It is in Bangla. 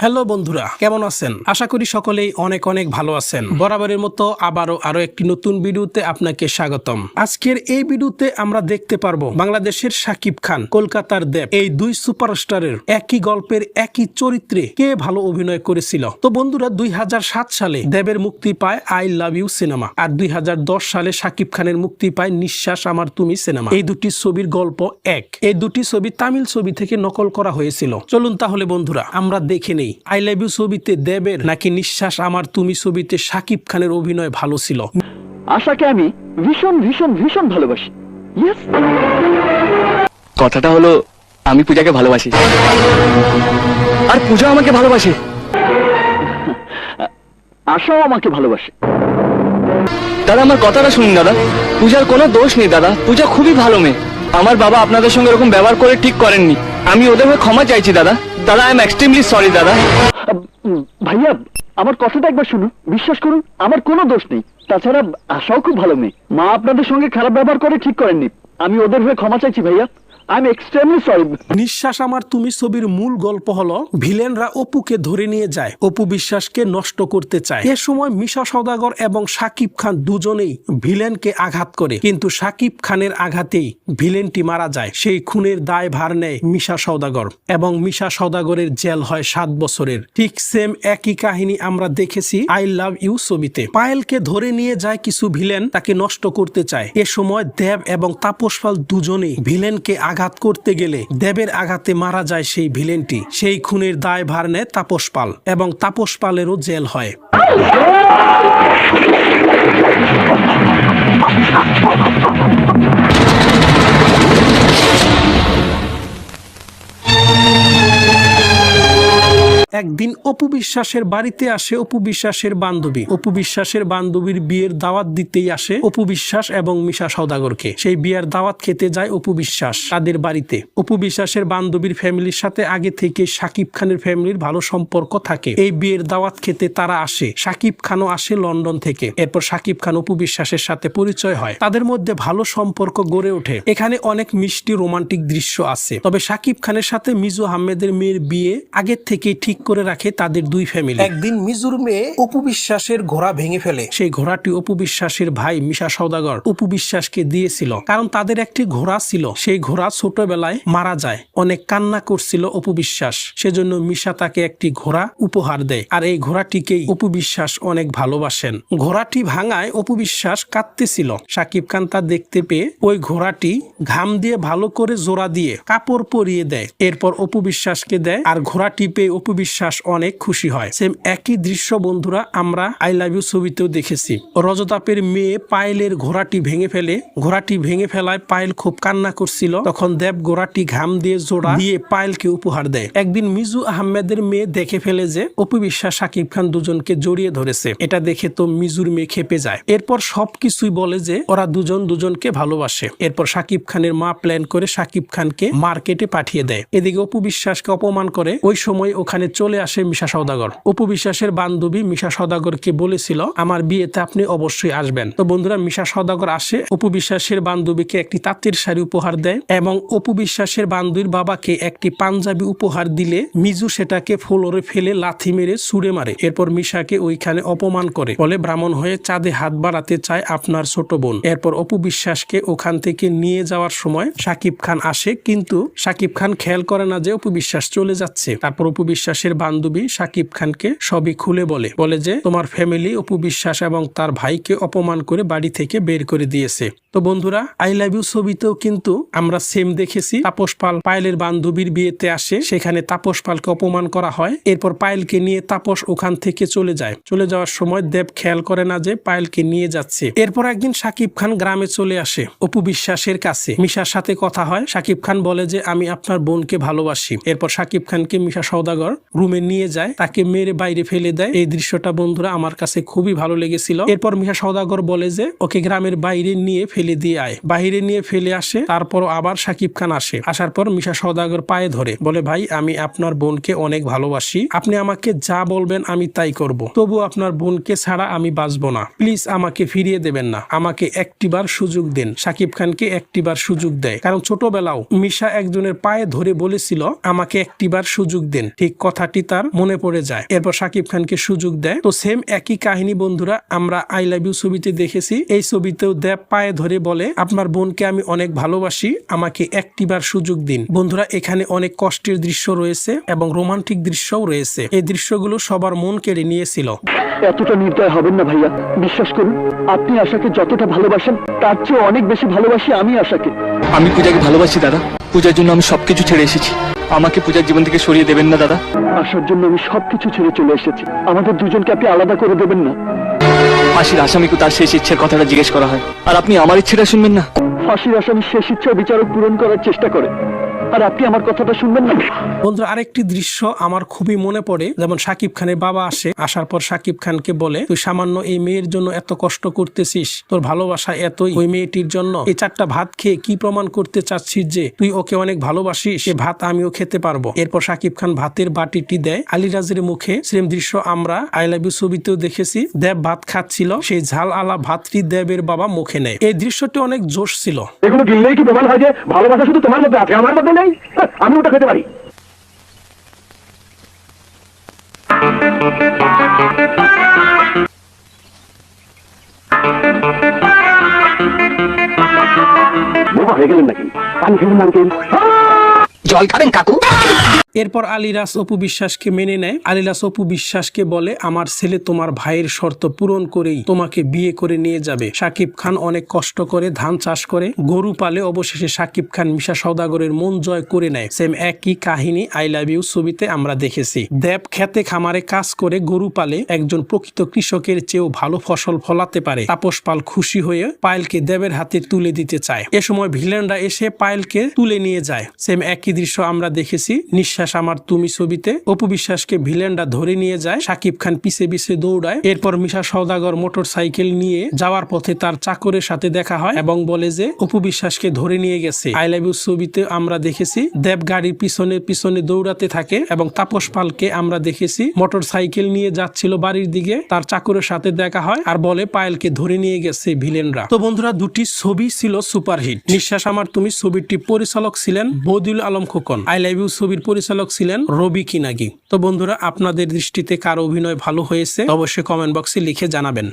হ্যালো বন্ধুরা, কেমন আছেন? আশা করি সকলেই অনেক অনেক ভালো আছেন। বরাবরের মতো আরো একটি নতুন ভিডিওতে আপনাকে স্বাগতম। আজকের এই ভিডিওতে আমরা দেখতে পারবো বাংলাদেশের শাকিব খান, কলকাতার দেব, এই দুই সুপারস্টারের একই গল্পের একই চরিত্রে কে ভালো অভিনয় করেছিল। তো বন্ধুরা, 2007 সালে দেবের মুক্তি পায় আই লাভ ইউ সিনেমা, আর 2010 সালে শাকিব খানের মুক্তি পায় নিঃশ্বাস আমার তুমি সিনেমা। এই দুটি ছবির গল্প এক। এই দুটি ছবি তামিল ছবি থেকে নকল করা হয়েছিল। চলুন তাহলে বন্ধুরা আমরা দেখে নেই আই লাভ ইউ ছবিতে দেবের নাকি নিঃশ্বাস আমার তুমি ছবিতে শাকিব খানের অভিনয় ভালো ছিল। আশাকে আমি ভীষণ ভীষণ ভীষণ ভালোবাসি। ইয়েস, কথাটা হলো আমি পূজাকে ভালোবাসি আর পূজা আমাকে ভালোবাসে। আশাও আমাকে ভালোবাসে। দাদা আমার কথাটা শুনুন দাদা, পূজার কোনো দোষ নেই দাদা, পূজা খুবই ভালো মেয়ে। আমার বাবা আপনাদের সঙ্গে এরকম ব্যবহার করে ঠিক করেননি, আমি ওদের হয়ে ক্ষমা চাইছি দাদা। দাদা আই এম এক্সট্রিমলি সরি দাদা। ভাইয়া আমার কথাটা একবার শুনুন, বিশ্বাস করুন আমার কোনো দোষ নেই। তাছাড়া আশাও খুব ভালো মেয়ে, মা আপনাদের সঙ্গে খারাপ ব্যবহার করে ঠিক করেননি, আমি ওদের হয়ে ক্ষমা চাইছি ভাইয়া। I am extremely sorry. নিঃশ্বাস আমার তুমি ছবির মূল গল্প হলো ভিলেনরা অপুকে ধরে নিয়ে যায়, অপু বিশ্বাসকে নষ্ট করতে চায়। এ সময় মিশা সওদাগর এবং শাকিব খান দুজনেই ভিলেনকে আঘাত করে, কিন্তু শাকিব খানের আঘাতেই ভিলেনটি মারা যায়। সেই খুনের দায় ভার নেয় মিশা সওদাগর এবং মিশা সওদাগরের জেল হয় 7 বছরের। ঠিক সেম একই কাহিনী আমরা দেখেছি আই লাভ ইউ ছবিতে। পায়েলকে ধরে নিয়ে যায় কিছু ভিলেন, তাকে নষ্ট করতে চায়। এ সময় দেব এবং তাপস পাল দুজনেই ভিলেনকে আঘাত করতে গেলে দেবের আঘাতে মারা যায় সেই ভিলেনটি। সেই খুনের দায় ভার নেয় তাপস পাল এবং তাপস পালেরও জেল হয়। একদিন অপু বিশ্বাসের বাড়িতে আসে অপু বিশ্বাসের বান্ধবী। অপু বিশ্বাসের বান্ধবীর বিয়ের দাওয়াত দিতেই আসে অপু বিশ্বাস এবং মিশা সওদাগরকে। সেই বিয়ের দাওয়াত খেতে যায় অপু বিশ্বাস তাদের বাড়িতে। অপু বিশ্বাসের বান্ধবীর ফ্যামিলির সাথে আগে থেকে শাকিব খানের ফ্যামিলির ভালো সম্পর্ক থাকে। এই বিয়ের দাওয়াত খেতে তারা আসে, শাকিব খানও আসে লন্ডন থেকে। এরপর শাকিব খান অপু বিশ্বাসের সাথে পরিচয় হয়, তাদের মধ্যে ভালো সম্পর্ক গড়ে ওঠে। এখানে অনেক মিষ্টি রোমান্টিক দৃশ্য আছে। তবে শাকিব খানের সাথে মিজু আহমেদের মেয়ের বিয়ে আগের থেকে ঠিক করে রাখে তাদের দুই ফ্যামিলি। একদিন মিজুর মেয়ে অপু বিশ্বাসের ঘোড়া ভেঙে ফেলে। সেই ঘোড়াটি অপু বিশ্বাসের ভাই মিশা সওদাগর অপু বিশ্বাসকে দিয়েছিল, কারণ তাদের একটি ঘোড়া ছিল। সেই ঘোড়া ছোটবেলায় মারা যায়। অনেক কান্না করছিল অপু বিশ্বাস, সেজন্য মিশা তাকে একটি ঘোড়া উপহার দেয়, আর এই ঘোড়াটিকেই অপু বিশ্বাস অনেক ভালোবাসেন। ঘোড়াটি ভাঙায় অপু বিশ্বাস কাঁদতেছিল। শাকিব খান তা দেখতে পেয়ে ওই ঘোড়াটি ঘাম দিয়ে ভালো করে জোড়া দিয়ে কাপড় পরিয়ে দেয়। এরপর অপু বিশ্বাসকে দেয়, আর ঘোড়াটি পেয়ে অপু বিশ্বাস অনেক খুশি হয়। সেম একই দৃশ্য বন্ধুরা আমরা আই লাভ ইউ ছবিতেও দেখেছি। রজতাপের মেয়ে পায়েলের ঘোড়াটি ভেঙে ফেলে। ঘোড়াটি ভেঙে ফেলায় পায়েল খুব কান্না করছিল। তখন দেব ঘোড়াটি ঘাম দিয়ে জোড়া দিয়ে পায়েলকে উপহার দেয়। একদিন মিজু আহমেদের মেয়ে দেখে ফেলে যে অপু বিশ্বাস শাকিব খান দুজনকে জড়িয়ে ধরেছে। এটা দেখে তো মিজুর মেয়ে খেপে যায়। এরপর সবকিছুই বলে যে ওরা দুজন দুজনকে ভালোবাসে। এরপর শাকিব খানের মা প্ল্যান করে শাকিব খানকে মার্কেটে পাঠিয়ে দেয়। এদিকে অপু বিশ্বাসকে অপমান করে। ওই সময় ওখানে চলে আসে মিশা সওদাগর। অপু বিশ্বাসের বান্ধবী মিশা সওদাগরকে বলেছিল আমার বিয়েতে আপনি অবশ্যই আসবেন। তো বন্ধুরা, মিশা সওদাগর আসে, অপু বিশ্বাসের বান্ধবীকে একটি তাঁতের শাড়ি উপহার দেয় এবং অপু বিশ্বাসের বান্ধবীর বাবাকে একটি পাঞ্জাবি উপহার দিলে মিজু সেটাকে ফ্লোরে ফেলে লাথি মেরে ছুঁড়ে মারে। এরপর মিশাকে ওইখানে অপমান করে, বলে ব্রাহ্মণ হয়ে চাঁদে হাত বাড়াতে চায় আপনার ছোট বোন। এরপর অপু বিশ্বাসকে ওখান থেকে নিয়ে যাওয়ার সময় শাকিব খান আসে, কিন্তু শাকিব খান খেয়াল করে না যে অপু বিশ্বাস চলে যাচ্ছে। তারপর অপু বিশ্বাসের বান্ধবী শাকিব খানকে সবই খুলে বলে যে তোমার ফ্যামিলি অপু বিশ্বাস এবং তার ভাইকে অপমান করে বাড়ি থেকে বের করে দিয়েছে। তো বন্ধুরা, আই লাভ ইউ ছবিতেও কিন্তু আমরা সেম দেখেছি। তাপস পাল পায়েলের বান্ধবীর বিয়েতে আসে, সেখানে তাপস পালকে অপমান করা হয়। এরপর পায়েলকে নিয়ে তাপস ওখান থেকে চলে যায়। চলে যাওয়ার সময় দেব খেয়াল করে না যে পায়েলকে নিয়ে যাচ্ছে। এরপর একদিন শাকিব খান গ্রামে চলে আসে অপু বিশ্বাসের কাছে। মিশার সাথে কথা হয়। শাকিব খান বলে যে আমি আপনার বোনকে ভালোবাসি। এরপর শাকিব খানকে মিশা সওদাগর রুমে নিয়ে যায়, তাকে মেরে বাইরে ফেলে দেয়। এই দৃশ্যটা বন্ধুরা আমার কাছে খুবই ভালো লেগেছিল। এরপর মিশা সওদাগর বলে যে ওকে গ্রামের বাইরে নিয়ে ফেলে দিয়ে আয়। বাইরে নিয়ে ফেলে আসে, তারপর আবার শাকিব খান আসে। আসার পর মিশা সওদাগর পায়ে ধরে বলে, ভাই আমি আপনার বোনকে অনেক ভালোবাসি, আপনি আমাকে যা বলবেন আমি তাই করব, তবু আপনার বোনকে ছাড়া আমি বাঁচবো না, প্লিজ আমাকে ফিরিয়ে দেবেন না, আমাকে একটিবার সুযোগ দেন। শাকিব খানকে একটিবার সুযোগ দেয়, কারণ ছোটবেলাও মিশা একজনের পায়ে ধরে বলেছিল আমাকে একটিবার সুযোগ দেন, ঠিক কথাটি তার মনে পড়ে যায়। এরপর শাকিব খানকে সুযোগ দেয়। তো সেম একই কাহিনী বন্ধুরা আমরা আই লাভ ইউ ছবিতে দেখেছি। এই ছবিতেও দেব পায়ে ধরে বলে আপনার বোনকে আমি অনেক ভালোবাসি, আমাকে একটিবার সুযোগ দিন। বন্ধুরা এখানে অনেক কষ্টের দৃশ্য রয়েছে এবং রোমান্টিক দৃশ্যও রয়েছে। এই দৃশ্যগুলো সবার মন কেড়ে নিয়েছিল। এতটা নির্দয় হবেন না ভাইয়া, বিশ্বাস করুন আপনি আশাকে যতটা ভালোবাসেন তার চেয়ে অনেক বেশি ভালোবাসি আমি আশাকে। আমি পূজাকে ভালোবাসি দাদা, পূজার জন্য আমি সবকিছু ছেড়ে এসেছি, আমাকে পূজার জীবন থেকে সরিয়ে দেবেন না দাদা। আশার জন্য আমি সবকিছু ছেড়ে চলে এসেছি, আমাদের দুজনকে আপনি আলাদা করে দেবেন না। ফাঁসির আসামিকে তার শেষ ইচ্ছের কথাটা জিজ্ঞেস করা হয়, আর আপনি আমার ইচ্ছেটা শুনবেন না। ফাঁসির আসামি শেষ ইচ্ছা বিচারক পূরণ করার চেষ্টা করে, আর আপনি আমার কথাটা শুনবেন না। বন্ধুরা আরেকটি দৃশ্য আমার খুবই মনে পড়ে, যেমন শাকিব খানের বাবা আসে, আসার পর শাকিব খানকে বলে তুই সামান্য এই মেয়ের জন্য এত কষ্ট করতেছিস, তোর ভালোবাসা এতই ওই মেয়েটির জন্য, এই 4টা ভাত খেয়ে কি প্রমাণ করতে চাচ্ছিস যে তুই ওকে অনেক ভালোবাসিস, সে ভাত আমিও খেতে পারবো। এরপর শাকিব খান ভাতের বাটিটি দেয় আলিরাজের মুখে। সেম দৃশ্য আমরা আই লাভ ইউ ছবিতেও দেখেছি, দেব ভাত খাচ্ছিল, সেই ঝাল আলা ভাতটি দেবের বাবা মুখে নেয়। এই দৃশ্যটি অনেক জোশ ছিল। এগুলো গিললেই কি প্রমাণ হয় যে ভালোবাসা শুধু তোমার মধ্যে আছে, আমার মধ্যে নেই? আমি ওটা খেতে পারি। বোবা হয়ে গেলেন নাকি? পানি খেলেন নাকি? জল খাবেন কাকু? এরপর আলিরাজ অপু বিশ্বাসকে মেনে নেয়। আলিরাজ অপু বিশ্বাসকে বলে আমার ছেলে তোমার ভাইয়ের শর্ত পূরণ করেই তোমাকে বিয়ে করে নিয়ে যাবে। শাকিব খান অনেক কষ্ট করে ধান চাষ করে, গরু পালে, অবশেষে শাকিব খান মিশা সওদাগরের মন জয় করে নেয়। সেম একই কাহিনী আই লাভ ইউ ছবিতে আমরা দেখেছি। দেব খেতে খামারে কাজ করে গরু পালে, একজন প্রকৃত কৃষকের চেয়েও ভালো ফসল ফলাতে পারে। তাপস পাল খুশি হয়ে পায়েলকে দেবের হাতে তুলে দিতে চায়। এ সময় ভিলেনরা এসে পায়েলকে তুলে নিয়ে যায়। সেম একই দৃশ্য আমরা দেখেছি নিঃশ্বাস আমার তুমি ছবিতে। অপু বিশ্বাসকে ভিলেনরা ধরে নিয়ে যায়, শাকিব খান পিছে পিছে দৌড়ায়। এরপর মিশা সওদাগর মোটর সাইকেল নিয়ে যাওয়ার পথে তার চাকরের সাথে দেখা হয় এবং বলে যে অপু বিশ্বাসকে ধরে নিয়ে গেছে। আই লাভ ইউ ছবিতে আমরা দেখেছি দেব গাড়ির পিছনে পিছনে দৌড়াতে থাকে এবং তাপস পালকে আমরা দেখেছি মোটর সাইকেল নিয়ে যাচ্ছিল বাড়ির দিকে, তার চাকরের সাথে দেখা হয় আর বলে পায়েলকে ধরে নিয়ে গেছে ভিলেনরা। তো বন্ধুরা দুটি ছবি ছিল সুপারহিট। নিঃশ্বাস আমার তুমি ছবিটি পরিচালক ছিলেন Badiul Alam Khokon, I love you ছবির পরিচালক ছিলেন রবি কিনাগি। তো বন্ধুরা আপনাদের দৃষ্টিতে কার অভিনয় ভালো হয়েছে অবশ্যই কমেন্ট বক্সে লিখে জানাবেন।